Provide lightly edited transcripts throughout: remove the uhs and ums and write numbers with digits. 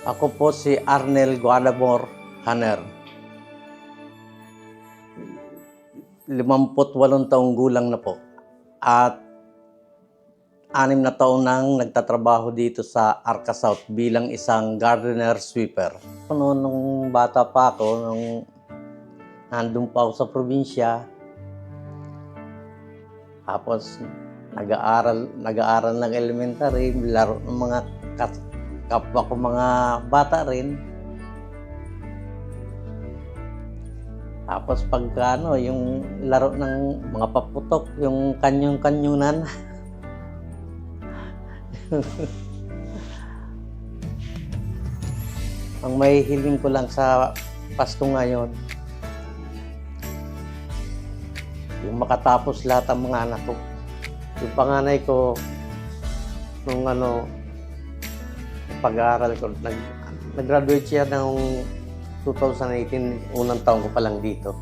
Ako po si Arnel Guanamor Haner. 58 taong gulang na po. At 6 na taon nang nagtatrabaho dito sa Arca South bilang isang gardener sweeper. Noon nung bata pa ako, nung nandun pa ako sa probinsya, tapos nag-aaral ng elementary, laro ng mga kapwa ko mga bata rin. Tapos pagka yung laro ng mga paputok, yung kanyong-kanyunan. Ang may hiling ko lang sa Pasko ngayon, yung makatapos lahat ang mga anak ko. Yung panganay ko, nung pag-aaral ko, nag-graduate siya ng 2018, unang taon ko pa lang dito.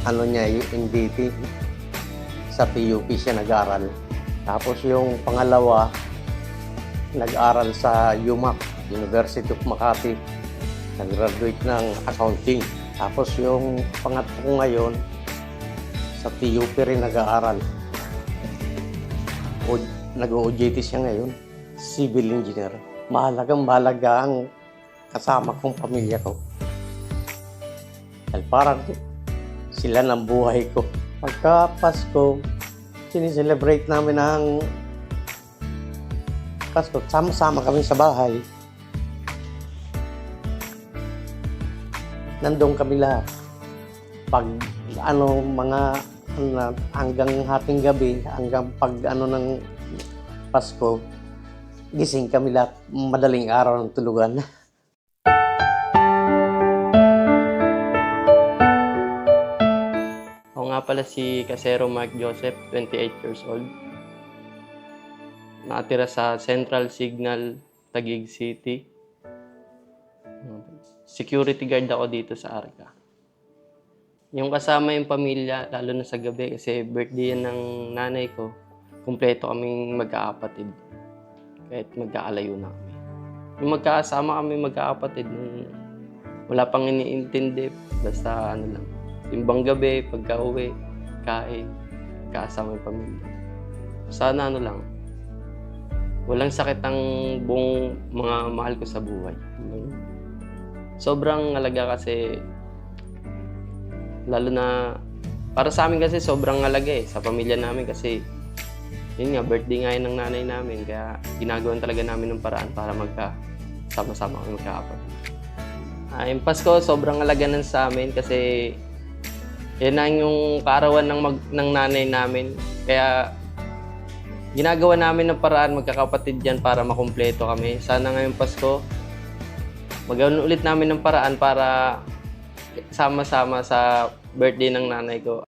Yung MDT, sa PUP siya nag-aaral. Tapos yung pangalawa, nag-aral sa UMac, University of Makati. Nag-graduate ng accounting. Tapos yung pangatlo ko ngayon, sa PUP rin nag-aaral. Nag-OJT siya ngayon, civil engineer. Mahalaga ang kasama kong pamilya ko. Dahil parang sila ng buhay ko. Pagka Pasko, sineselebrate namin ang Pasko. Sama-sama kami sa bahay. Nandun kami lahat. Pag hanggang hating gabi, hanggang pag ng Pasko, gising kami lahat. Madaling araw ng tulugan. Ako nga pala si Casero Mark Joseph, 28 years old. Nakatira sa Central Signal, Taguig City. Security guard ako dito sa Arca. Yung kasama yung pamilya, lalo na sa gabi kasi birthday yan ng nanay ko, kumpleto kaming magkakapatid. Kahit magkakalayo na kami. Yung magkakasama kami magkakapatid, wala pang iniintindi, basta lang. Timbang gabi, pagka-uwi, kain, kasama yung pamilya. Sana lang, walang sakit ang buong mga mahal ko sa buhay. Sobrang halaga kasi, lalo na, para sa amin kasi sobrang halaga sa pamilya namin kasi, yun nga, birthday nga yun ng nanay namin, kaya ginagawan talaga namin ng paraan para magkasama-sama kami magkakapatid. Yung Pasko, sobrang halaga nun sa amin kasi, yan na yung kaarawan ng nanay namin. Kaya ginagawa namin ng paraan magkakapatid dyan para makumpleto kami. Sana ngayong Pasko, magawin ulit namin ng paraan para sama-sama sa birthday ng nanay ko.